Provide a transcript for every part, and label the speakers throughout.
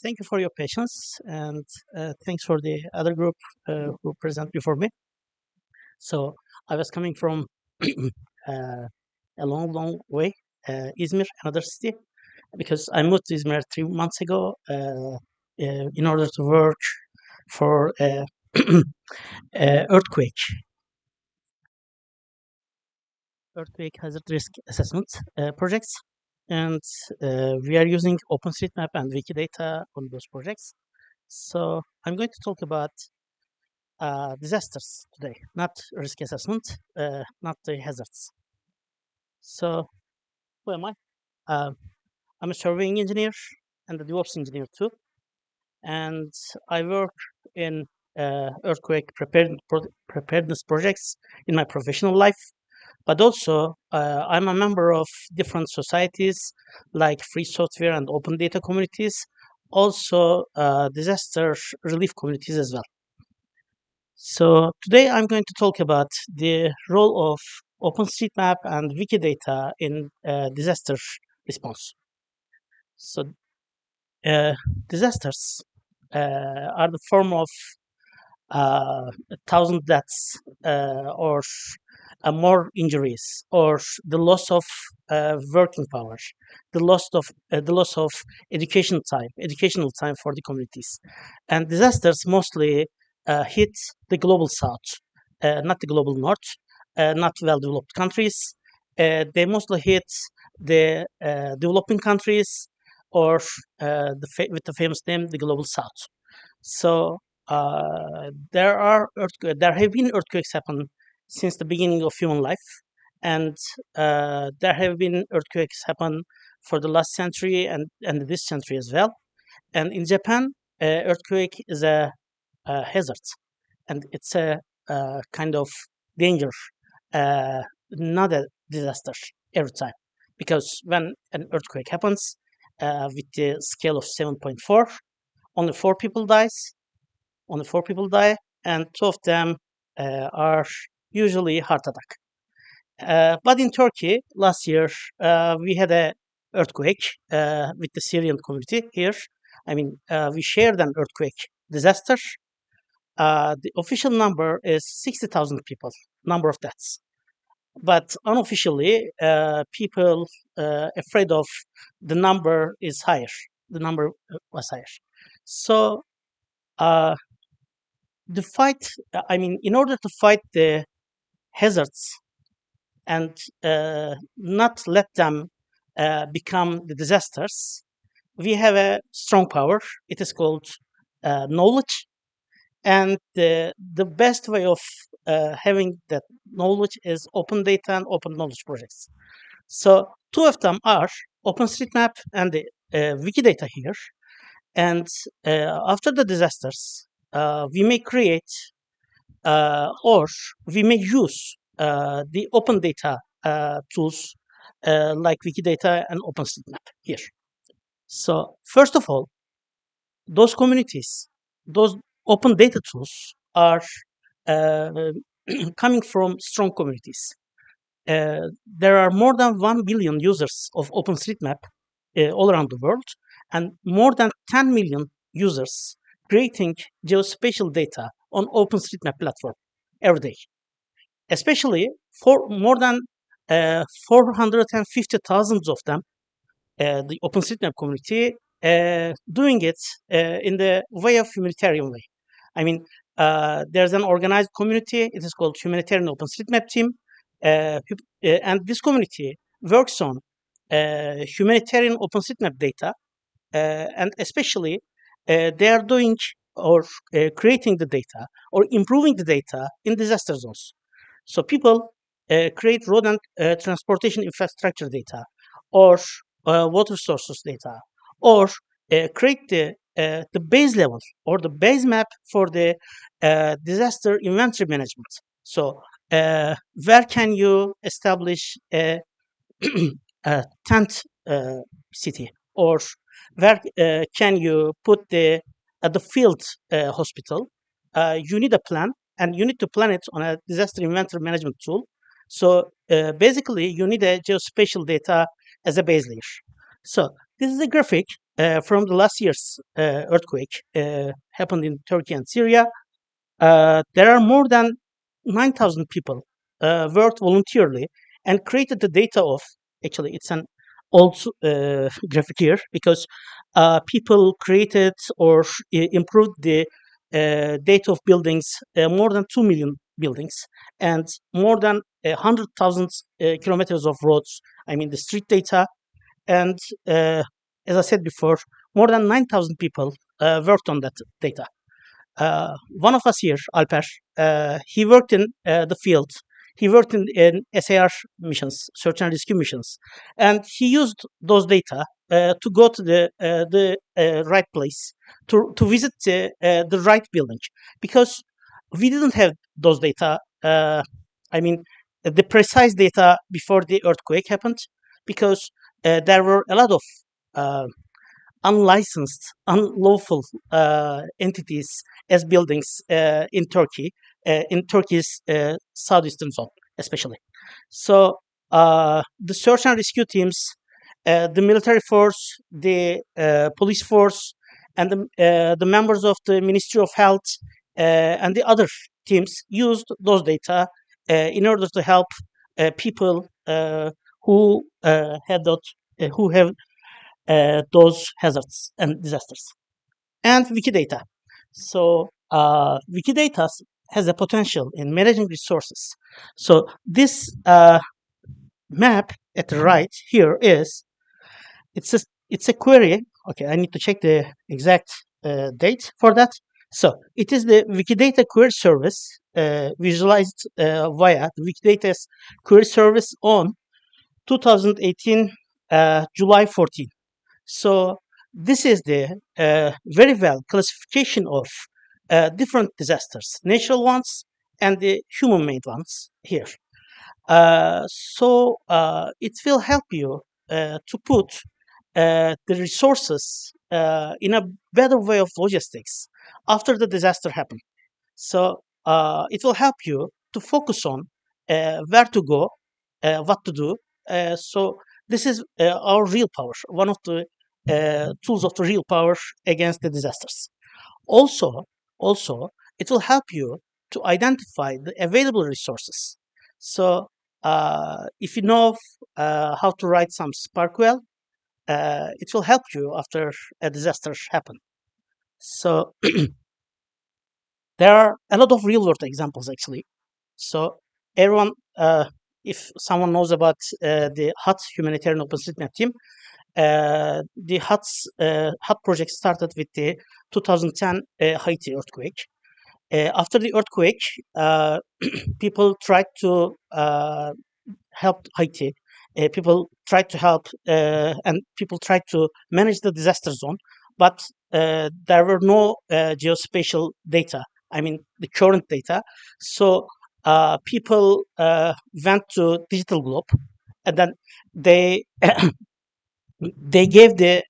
Speaker 1: Thank you for your patience, and thanks for the other group who present before me. So I was coming from uh, a long way, Izmir, another city, because I moved to Izmir 3 months ago in order to work for earthquake hazard risk assessment projects, and we are using OpenStreetMap and Wikidata on those projects. So I'm going to talk about disasters today, not risk assessment, not the hazards. So, who am I? Uh, I'm a surveying engineer and a DevOps engineer too, and I work in earthquake preparedness projects in my professional life. But also, I'm a member of different societies like free software and open data communities, also disaster relief communities as well. So today I'm going to talk about the role of OpenStreetMap and Wikidata in disaster response. So uh, disasters are the form of a thousand deaths or more injuries or the loss of working power, the loss of educational time for the communities, and disasters mostly hit the global south, not the global north, not well-developed countries. They mostly hit the developing countries or with the famous name, the global south. So there have been earthquakes happen since the beginning of human life, and there have been earthquakes happen for the last century and this century as well. And in Japan, earthquake is a hazard, and it's a kind of danger, not a disaster every time, because when an earthquake happens with the scale of 7.4, only four people die, and two of them are usually heart attack. But in Turkey last year, we had a earthquake with the Syrian community here. I mean, we shared an earthquake disaster. The official number is 60,000 people, number of deaths. But unofficially, people afraid of the number is higher. The number was higher. So uh, the fight, I mean, in order to fight the hazards and not let them become the disasters, we have a strong power. It is called knowledge. And the best way of having that knowledge is open data and open knowledge projects. So two of them are OpenStreetMap and the Wikidata here. And after the disasters, we may create or we may use the open data tools like Wikidata and OpenStreetMap here. So first of all, those communities, those open data tools are uh, coming from strong communities. There are more than 1 billion users of OpenStreetMap all around the world, and more than 10 million users creating geospatial data on OpenStreetMap platform every day. Especially for more than 450,000 of them, the OpenStreetMap community doing it in the way of humanitarian way. I mean, there's an organized community. It is called Humanitarian OpenStreetMap Team, and this community works on humanitarian OpenStreetMap data, and especially they are doing or creating the data or improving the data in disaster zones. So people create road and transportation infrastructure data, or water sources data, or create the base level or the base map for the disaster inventory management. So where can you establish a tent city, or where can you put the field hospital? You need a plan, and you need to plan it on a disaster inventory management tool. So basically, you need a geospatial data as a base layer. So this is a graphic from the last year's earthquake happened in Turkey and Syria. There are more than 9,000 people worked voluntarily and created the data of. Actually, it's an old graphic here because people created or improved the data of buildings, more than 2 million buildings, and more than 100,000 kilometers of roads. I mean, the street data. And as I said before, more than 9,000 people worked on that data. One of us here, Alper, he worked in the field. He worked in SAR missions, search and rescue missions, and he used those data to go to the right place to visit the right building, because we didn't have those data. I mean, the precise data before the earthquake happened, because there were a lot of uh, unlicensed, unlawful entities as buildings in Turkey's southeastern zone, especially. So the search and rescue teams, the military force, the police force, and the members of the Ministry of Health and the other teams used those data in order to help people who had that, who have those hazards and disasters. And Wikidata. So Wikidata has a potential in managing resources. So this map at the right here is, it's a query. Okay, I need to check the exact date for that. So it is the Wikidata query service visualized via the Wikidata's query service on 2018 July 14. So this is the very well classification of different disasters, natural ones and the human-made ones here. It will help you to put the resources in a better way of logistics after the disaster happened. So it will help you to focus on where to go, what to do. So this is our real power, one of the tools of the real power against the disasters. Also, also, it will help you to identify the available resources. So if you know how to write some SparkWell, it will help you after a disaster happen. So there are a lot of real world examples actually. So everyone, if someone knows about the HUT humanitarian OpenStreetMap team, the HUT project started with the 2010 Haiti earthquake. After the earthquake, people tried to help Haiti. People tried to help, and people tried to manage the disaster zone, but there were no geospatial data. I mean, the current data. So people went to Digital Globe, and then they they gave the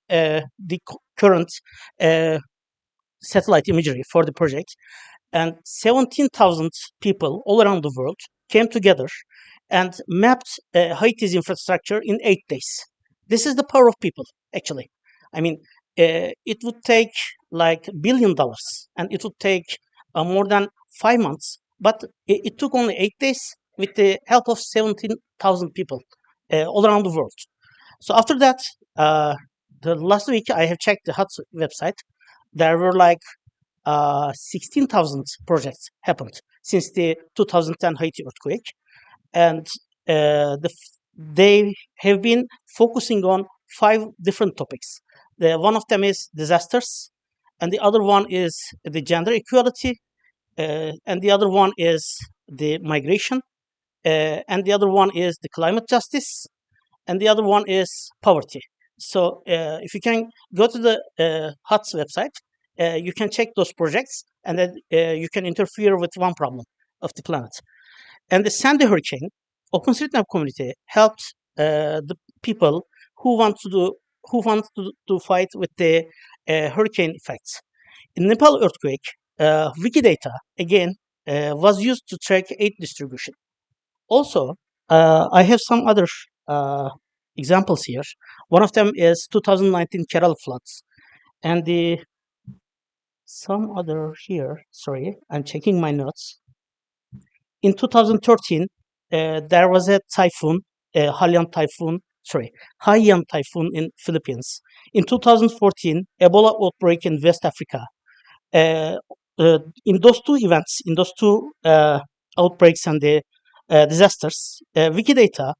Speaker 1: current uh, satellite imagery for the project, and 17,000 people all around the world came together and mapped Haiti's infrastructure in 8 days. This is the power of people, actually. I mean, it would take like $1 billion, and it would take more than 5 months, but it took only 8 days with the help of 17,000 people all around the world. So after that, uh, the last week I have checked the HUT's website. There were like 16,000 projects happened since the 2010 Haiti earthquake, and they have been focusing on 5 different topics. One of them is disasters, and the other one is the gender equality, and the other one is the migration, and the other one is the climate justice, and the other one is poverty. So if you can go to the HUT's website, you can check those projects, and then you can interfere with one problem of the planet. And the Sandy hurricane, OpenStreetMap community helped the people who want to do who want to fight with the hurricane effects. In Nepal earthquake, Wikidata again was used to track aid distribution. Also, I have some other uh, examples here. One of them is 2019 Kerala floods, and the some other here. Sorry, I'm checking my notes. In 2013, there was a typhoon, Haiyan typhoon in Philippines. In 2014, Ebola outbreak in West Africa. Uh, in those two events, in those two outbreaks and the disasters, Wikidata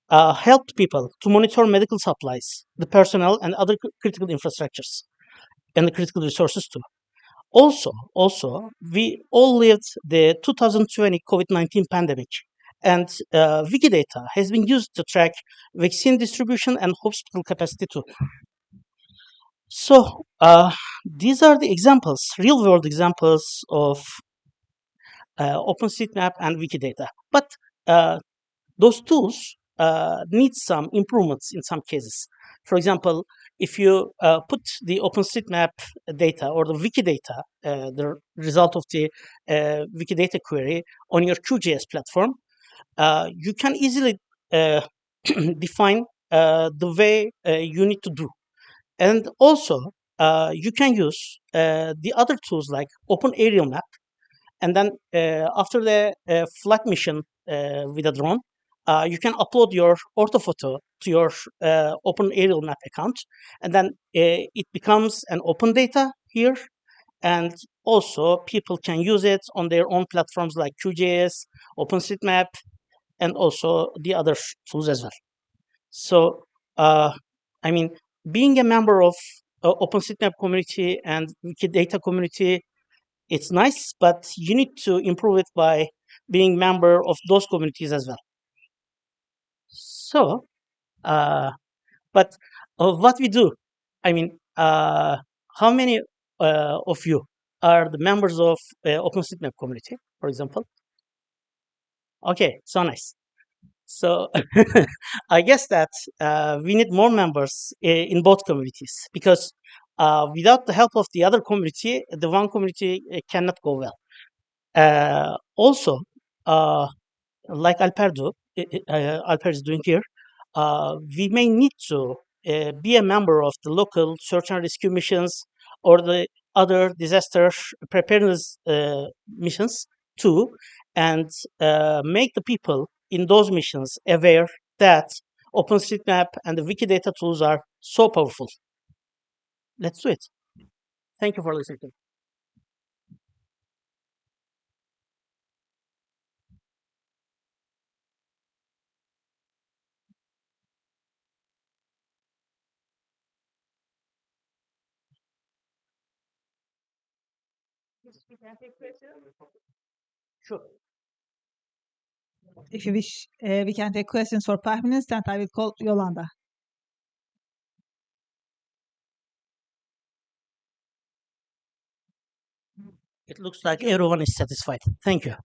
Speaker 1: helped people to monitor medical supplies, the personnel, and other critical infrastructures and the critical resources too. Also, we all lived the 2020 COVID-19 pandemic, and Wikidata has been used to track vaccine distribution and hospital capacity too. So, these are the examples, real-world examples of OpenStreetMap and Wikidata. But uh, those tools need some improvements in some cases. For example, if you put the OpenStreetMap data or the Wikidata, the result of the Wikidata query on your QGIS platform, you can easily uh, define the way you need to do. And also, you can use the other tools like Open Aerial Map, and then after the flight mission with a drone, you can upload your orthophoto to your Open Aerial Map account, and then it becomes an open data here. And also, people can use it on their own platforms like QGIS, OpenStreetMap, and also the other tools as well. So, uh, I mean, being a member of OpenStreetMap community and Wikidata community, it's nice, but you need to improve it by being member of those communities as well. So, uh, but what we do, I mean, how many of you are the members of OpenStreetMap community, for example? Okay, so nice. So I guess that we need more members in both communities, because without the help of the other community, the one community cannot go well. Also, uh, like Alper is doing here, we may need to be a member of the local search and rescue missions or the other disaster preparedness missions too, and make the people in those missions aware that OpenStreetMap and the Wikidata tools are so powerful. Let's do it. Thank you for listening. Sure.
Speaker 2: If you wish, we can take questions for 5 minutes, and I will call Yolanda.
Speaker 1: It looks like everyone is satisfied. Thank you.